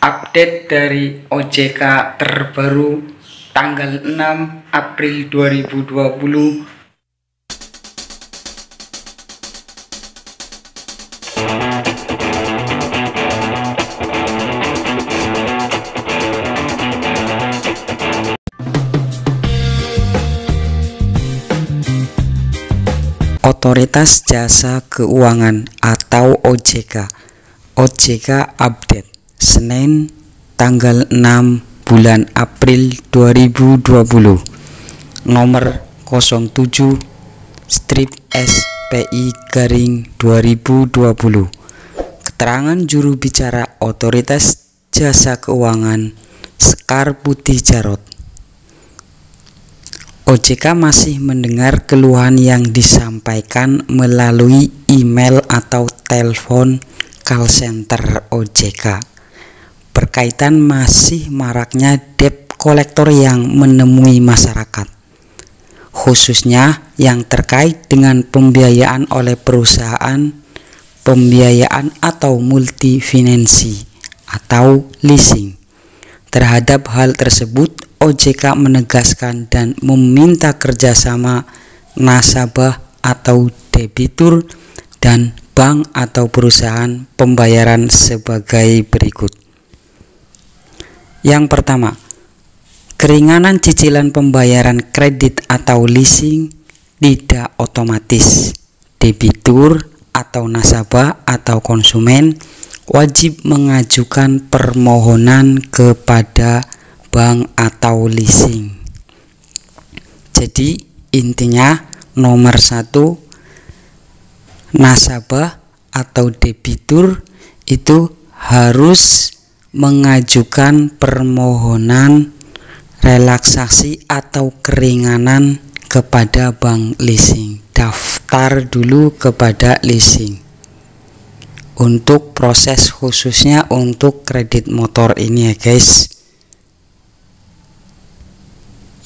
Update dari OJK terbaru tanggal 6 April 2020. Otoritas Jasa Keuangan atau OJK update Senin tanggal 6 bulan April 2020 nomor 07/SPI/2020. Keterangan juru bicara Otoritas Jasa Keuangan Sekar Putih Jarot. OJK masih mendengar keluhan yang disampaikan melalui email atau telepon call center OJK berkaitan masih maraknya debt collector yang menemui masyarakat, khususnya yang terkait dengan pembiayaan oleh perusahaan, pembiayaan atau multifinansi atau leasing. Terhadap hal tersebut, OJK menegaskan dan meminta kerjasama nasabah atau debitur dan bank atau perusahaan pembayaran sebagai berikut. Yang pertama, keringanan cicilan pembayaran kredit atau leasing tidak otomatis. Debitur atau nasabah atau konsumen wajib mengajukan permohonan kepada bank atau leasing. Jadi intinya nomor 1, nasabah atau debitur itu harus mengajukan permohonan relaksasi atau keringanan kepada bank leasing. Daftar dulu kepada leasing untuk proses khususnya untuk kredit motor ini ya guys.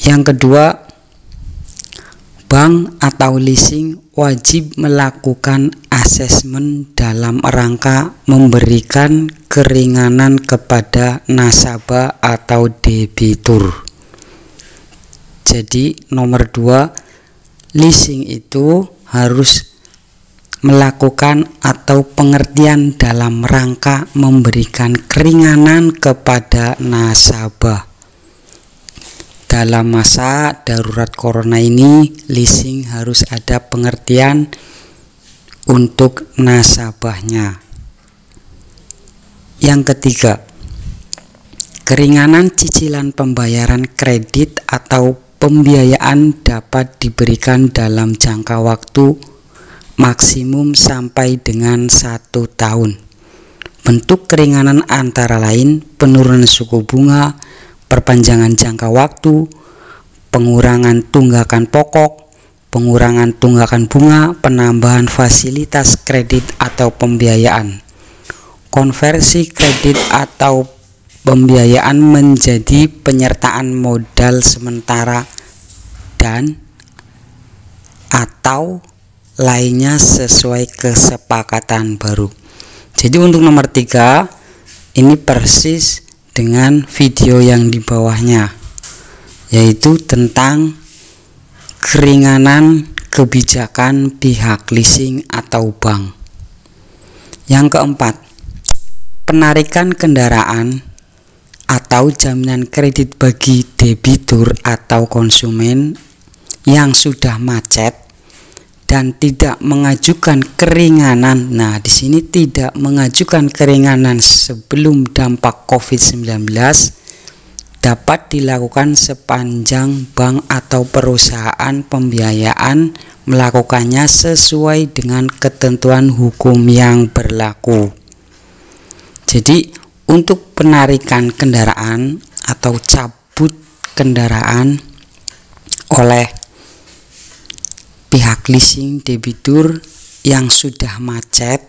Yang kedua, bank atau leasing wajib melakukan asesmen dalam rangka memberikan keringanan kepada nasabah atau debitur. Jadi nomor 2, leasing itu harus melakukan atau pengertian dalam rangka memberikan keringanan kepada nasabah. Dalam masa darurat corona ini, leasing harus ada pengertian untuk nasabahnya. Yang ketiga, keringanan cicilan pembayaran kredit atau pembiayaan dapat diberikan dalam jangka waktu maksimum sampai dengan 1 tahun. Bentuk keringanan antara lain penurunan suku bunga, perpanjangan jangka waktu, pengurangan tunggakan pokok, pengurangan tunggakan bunga, penambahan fasilitas kredit atau pembiayaan, konversi kredit atau pembiayaan menjadi penyertaan modal sementara dan atau lainnya sesuai kesepakatan baru. Jadi untuk nomor 3 ini persis dengan video yang di bawahnya, yaitu tentang keringanan kebijakan pihak leasing atau bank. Yang keempat, penarikan kendaraan atau jaminan kredit bagi debitur atau konsumen yang sudah macet dan tidak mengajukan keringanan. Nah, di sini tidak mengajukan keringanan sebelum dampak COVID-19 dapat dilakukan sepanjang bank atau perusahaan pembiayaan melakukannya sesuai dengan ketentuan hukum yang berlaku. Jadi, untuk penarikan kendaraan atau cabut kendaraan oleh pihak leasing debitur yang sudah macet,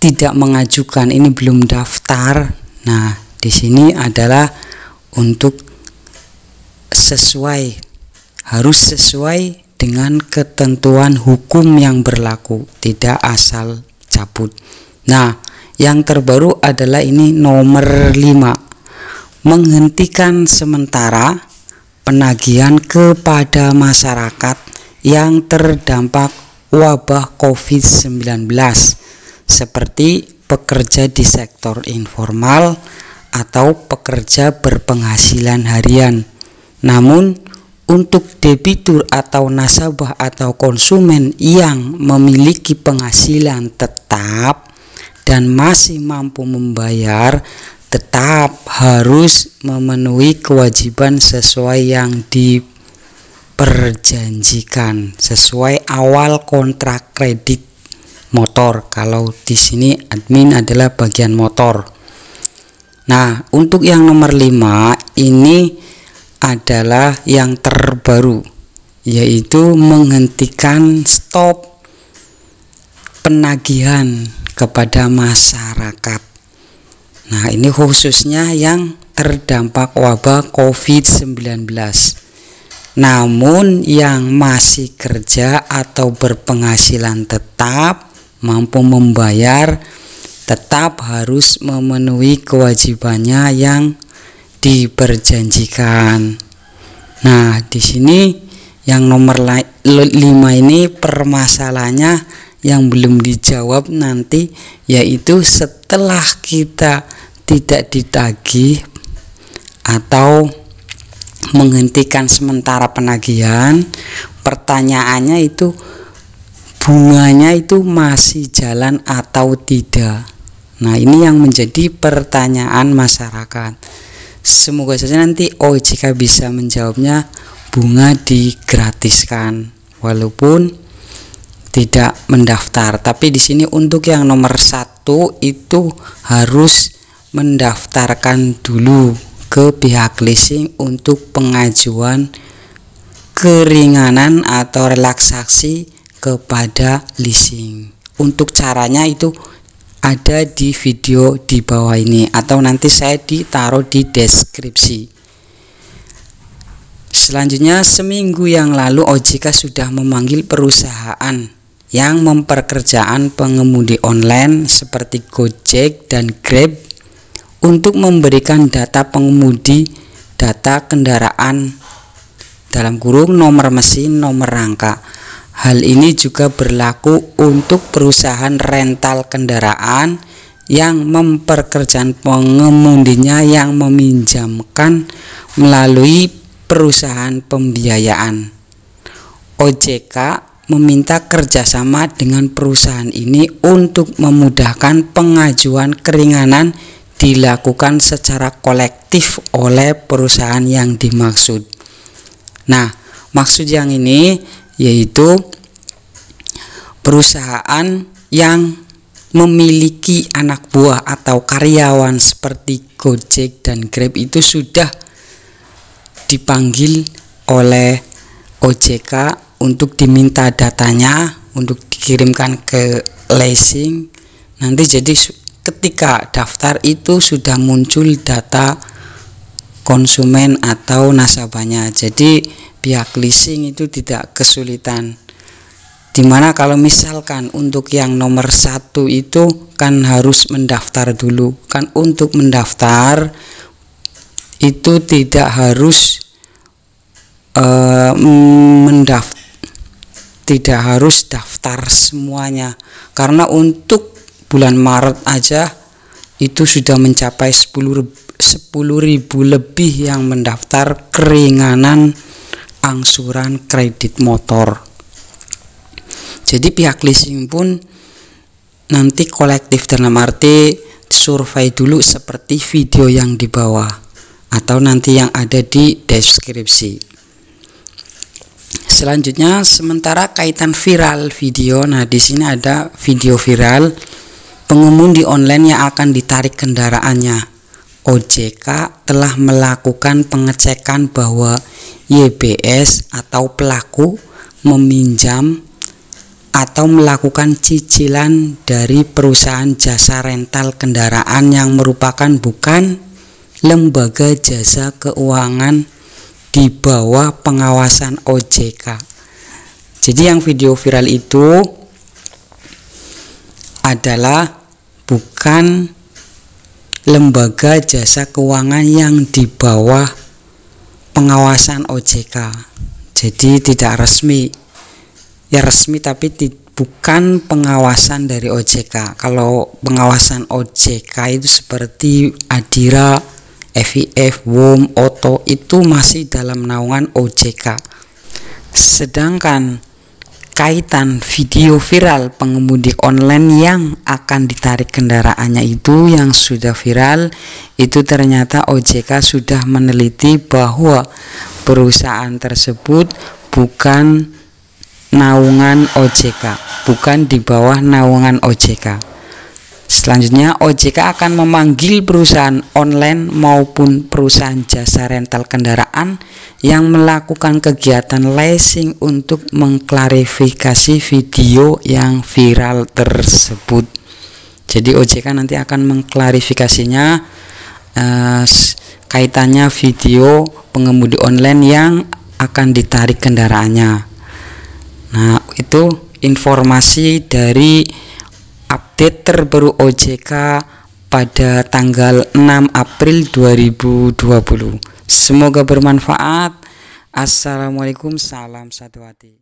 tidak mengajukan, ini belum daftar. Nah, di sini adalah untuk harus sesuai dengan ketentuan hukum yang berlaku, tidak asal cabut. Nah, yang terbaru adalah ini nomor 5, menghentikan sementara penagihan kepada masyarakat yang terdampak wabah COVID-19 seperti pekerja di sektor informal atau pekerja berpenghasilan harian. Namun untuk debitur atau nasabah atau konsumen yang memiliki penghasilan tetap dan masih mampu membayar, tetap harus memenuhi kewajiban sesuai yang diperjanjikan, sesuai awal kontrak kredit motor. Kalau di sini admin adalah bagian motor. Nah, untuk yang nomor 5 ini adalah yang terbaru, yaitu menghentikan stop penagihan kepada masyarakat. Nah, ini khususnya yang terdampak wabah COVID-19. Namun yang masih kerja atau berpenghasilan tetap mampu membayar, tetap harus memenuhi kewajibannya yang diperjanjikan. Nah, di sini yang nomor 5 ini permasalahannya yang belum dijawab nanti, yaitu setelah kita tidak ditagih atau menghentikan sementara penagihan, pertanyaannya itu bunganya itu masih jalan atau tidak. Nah, ini yang menjadi pertanyaan masyarakat. Semoga saja nanti OJK bisa menjawabnya, bunga digratiskan walaupun tidak mendaftar. Tapi di sini untuk yang nomor 1 itu harus mendaftarkan dulu ke pihak leasing untuk pengajuan keringanan atau relaksasi kepada leasing. Untuk caranya itu ada di video di bawah ini, atau nanti saya ditaruh di deskripsi. Selanjutnya, seminggu yang lalu OJK sudah memanggil perusahaan yang memperkerjakan pengemudi online seperti Gojek dan Grab untuk memberikan data pengemudi, data kendaraan dalam kurung nomor mesin, nomor rangka. Hal ini juga berlaku untuk perusahaan rental kendaraan yang memperkerjakan pengemudinya yang meminjamkan melalui perusahaan pembiayaan. OJK meminta kerjasama dengan perusahaan ini untuk memudahkan pengajuan keringanan dilakukan secara kolektif oleh perusahaan yang dimaksud. Nah, maksud yang ini yaitu perusahaan yang memiliki anak buah atau karyawan seperti Gojek dan Grab itu sudah dipanggil oleh OJK untuk diminta datanya untuk dikirimkan ke leasing. Nanti jadi ketika daftar itu sudah muncul data konsumen atau nasabahnya. Jadi pihak leasing itu tidak kesulitan. Dimana kalau misalkan untuk yang nomor 1 itu kan harus mendaftar dulu. Kan untuk mendaftar itu tidak harus tidak harus daftar semuanya, karena untuk bulan Maret aja itu sudah mencapai 10.000 lebih yang mendaftar keringanan angsuran kredit motor. Jadi pihak leasing pun nanti kolektif, dalam arti survei dulu seperti video yang di bawah atau nanti yang ada di deskripsi. Selanjutnya, sementara kaitan viral video, nah di sini ada video viral pengemudi online yang akan ditarik kendaraannya. OJK telah melakukan pengecekan bahwa YBS atau pelaku meminjam atau melakukan cicilan dari perusahaan jasa rental kendaraan yang merupakan bukan lembaga jasa keuangan di bawah pengawasan OJK. Jadi yang video viral itu adalah bukan lembaga jasa keuangan yang di bawah pengawasan OJK. Jadi tidak resmi, ya resmi tapi bukan pengawasan dari OJK. Kalau pengawasan OJK itu seperti Adira, FIF, WOM, OTO itu masih dalam naungan OJK. Sedangkan kaitan video viral pengemudi online yang akan ditarik kendaraannya itu yang sudah viral, itu ternyata OJK sudah meneliti bahwa perusahaan tersebut bukan naungan OJK, bukan di bawah naungan OJK. Selanjutnya, OJK akan memanggil perusahaan online maupun perusahaan jasa rental kendaraan yang melakukan kegiatan leasing untuk mengklarifikasi video yang viral tersebut. Jadi OJK nanti akan mengklarifikasinya kaitannya video pengemudi online yang akan ditarik kendaraannya. Nah, itu informasi dari update terbaru OJK pada tanggal 6 April 2020. Semoga bermanfaat. Assalamualaikum, salam satu hati.